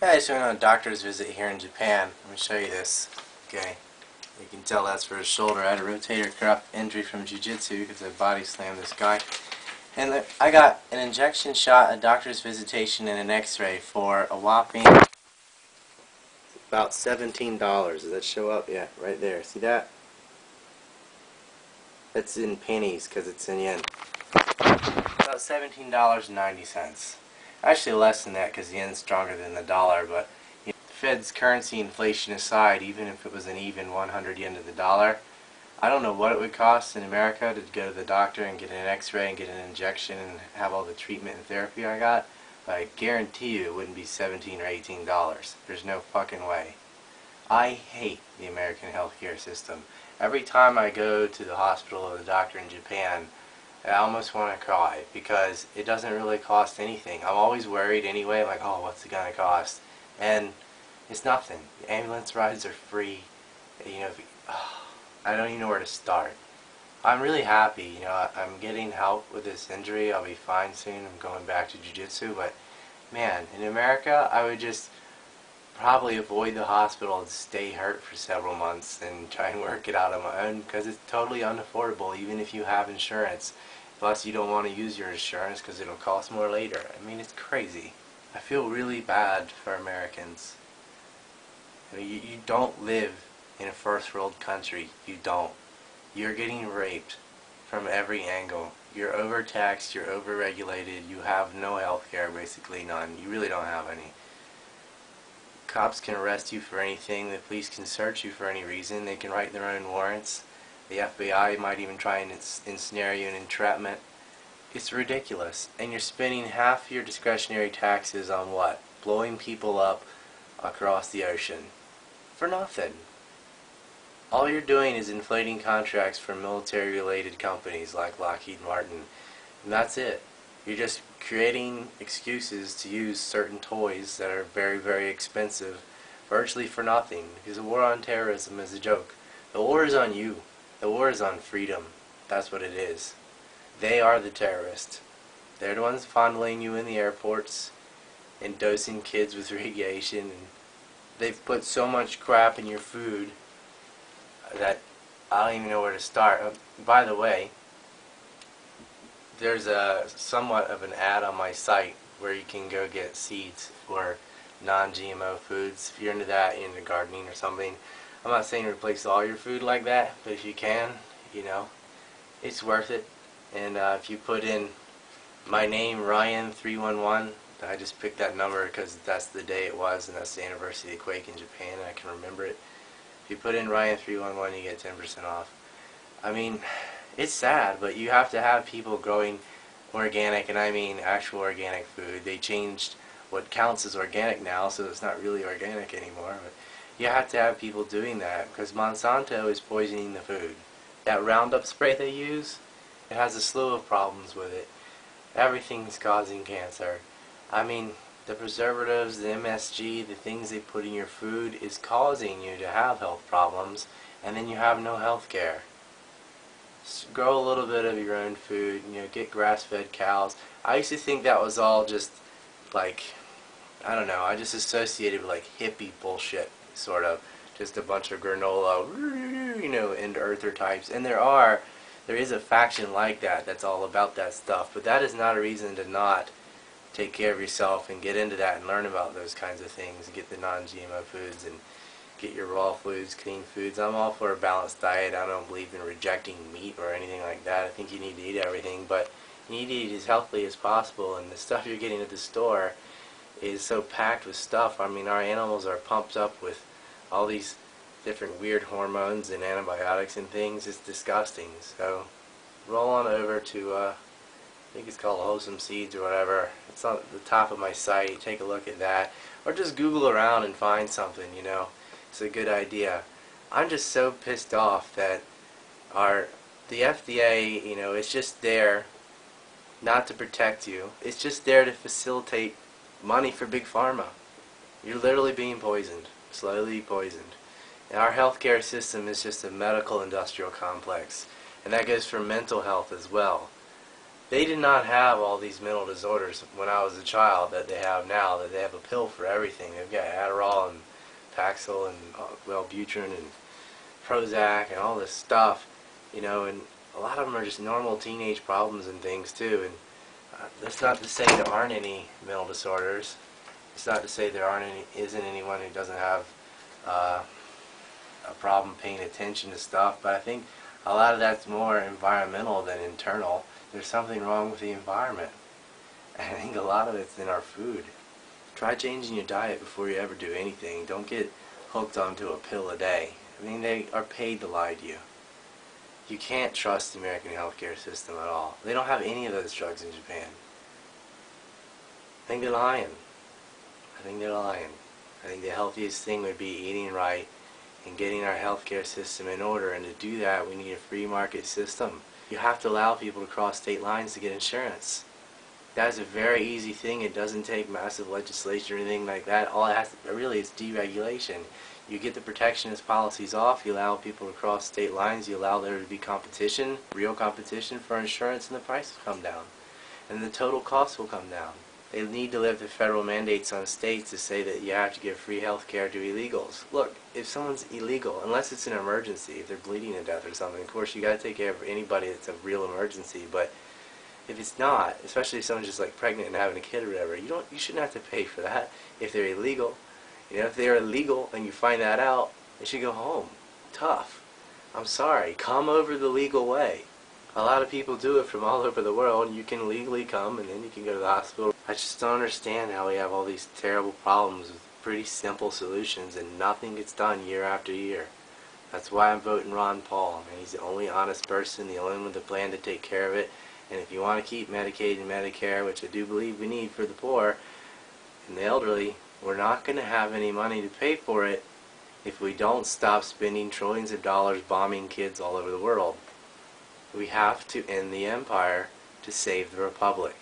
Yeah, I just went on a doctor's visit here in Japan. Let me show you this. Okay, you can tell that's for his shoulder. I had a rotator cuff injury from jiu-jitsu because I body slammed this guy. And I got an injection shot, a doctor's visitation, and an x-ray for a whopping about $17. Does that show up? Yeah, right there. See that? That's in pennies because it's in yen. About $17.90. Actually less than that because the yen's stronger than the dollar, but you know, Fed's currency inflation aside, even if it was an even 100 yen to the dollar, I don't know what it would cost in America to go to the doctor and get an x-ray and get an injection and have all the treatment and therapy I got, but I guarantee you it wouldn't be $17 or $18. There's no fucking way. I hate the American healthcare system. Every time I go to the hospital or the doctor in Japan, I almost want to cry because it doesn't really cost anything. I'm always worried anyway, like, oh, what's it going to cost? And it's nothing. The ambulance rides are free. You know, I don't even know where to start. I'm really happy. You know, I'm getting help with this injury. I'll be fine soon. I'm going back to jiu-jitsu. But, man, in America, I would just probably avoid the hospital and stay hurt for several months and try and work it out on my own because it's totally unaffordable even if you have insurance. Plus you don't want to use your insurance because it'll cost more later. I mean, it's crazy. I feel really bad for Americans. You don't live in a first world country. You don't. You're getting raped from every angle. You're overtaxed, you're overregulated, you have no health care, basically none. You really don't have any. Cops can arrest you for anything. The police can search you for any reason. They can write their own warrants. The FBI might even try and ensnare you in entrapment. It's ridiculous. And you're spending half your discretionary taxes on what? Blowing people up across the ocean. For nothing. All you're doing is inflating contracts for military-related companies like Lockheed Martin. And that's it. You're just creating excuses to use certain toys that are very, very expensive virtually for nothing, because the war on terrorism is a joke. The war is on you. The war is on freedom. That's what it is. They are the terrorists. They're the ones fondling you in the airports and dosing kids with radiation, and they've put so much crap in your food that I don't even know where to start. By the way, there's a somewhat of an ad on my site where you can go get seeds for non-GMO foods. If you're into that, you're into gardening or something. I'm not saying replace all your food like that, but if you can, you know, it's worth it. And if you put in my name, Ryan311, I just picked that number because that's the day it was and that's the anniversary of the quake in Japan and I can remember it. If you put in Ryan311, you get 10% off. I mean, it's sad, but you have to have people growing organic, and I mean actual organic food. They changed what counts as organic now, so it's not really organic anymore. But you have to have people doing that because Monsanto is poisoning the food. That Roundup spray they use, it has a slew of problems with it. Everything's causing cancer. I mean, the preservatives, the MSG, the things they put in your food is causing you to have health problems, and then you have no health care. Grow a little bit of your own food, you know, get grass-fed cows. I used to think that was all just like, I don't know, I just associated with like hippie bullshit, sort of, just a bunch of granola, you know, and earther types. And there is a faction like that that's all about that stuff, but that is not a reason to not take care of yourself and get into that and learn about those kinds of things and get the non-GMO foods and get your raw foods, clean foods. I'm all for a balanced diet. I don't believe in rejecting meat or anything like that. I think you need to eat everything, but you need to eat as healthily as possible, and the stuff you're getting at the store is so packed with stuff. I mean, our animals are pumped up with all these different weird hormones and antibiotics and things. It's disgusting. So roll on over to, I think it's called Wholesome Seeds or whatever. It's on the top of my site. Take a look at that. Or just Google around and find something, you know. It's a good idea. I'm just so pissed off that the FDA, you know, it's just there not to protect you. It's just there to facilitate money for Big Pharma. You're literally being poisoned, slowly poisoned. And our healthcare system is just a medical industrial complex. And that goes for mental health as well. They did not have all these mental disorders when I was a child that they have now, that they have a pill for everything. They've got Adderall and Paxil and Wellbutrin and Prozac and all this stuff, you know, and a lot of them are just normal teenage problems and things too. And that's not to say there aren't any mental disorders. It's not to say there isn't anyone who doesn't have a problem paying attention to stuff, but I think a lot of that's more environmental than internal. There's something wrong with the environment. And I think a lot of it's in our food. Try changing your diet before you ever do anything. Don't get hooked onto a pill a day. I mean, they are paid to lie to you. You can't trust the American healthcare system at all. They don't have any of those drugs in Japan. I think they're lying. I think they're lying. I think the healthiest thing would be eating right and getting our healthcare system in order, and to do that we need a free market system. You have to allow people to cross state lines to get insurance. That's a very easy thing. It doesn't take massive legislation or anything like that. All it has to, really, is deregulation. You get the protectionist policies off, you allow people to cross state lines, you allow there to be competition, real competition for insurance, and the price will come down. And the total cost will come down. They need to lift the federal mandates on states to say that you have to give free health care to illegals. Look, if someone's illegal, unless it's an emergency, if they're bleeding to death or something, of course you got to take care of anybody that's a real emergency, but if it's not, especially if someone's just like pregnant and having a kid or whatever, you shouldn't have to pay for that if they're illegal. You know, if they're illegal and you find that out, they should go home. Tough. I'm sorry. Come over the legal way. A lot of people do it from all over the world. You can legally come and then you can go to the hospital. I just don't understand how we have all these terrible problems with pretty simple solutions and nothing gets done year after year. That's why I'm voting Ron Paul. Man, he's the only honest person, the only one with a plan to take care of it. And if you want to keep Medicaid and Medicare, which I do believe we need for the poor and the elderly, we're not going to have any money to pay for it if we don't stop spending trillions of dollars bombing kids all over the world. We have to end the empire to save the republic.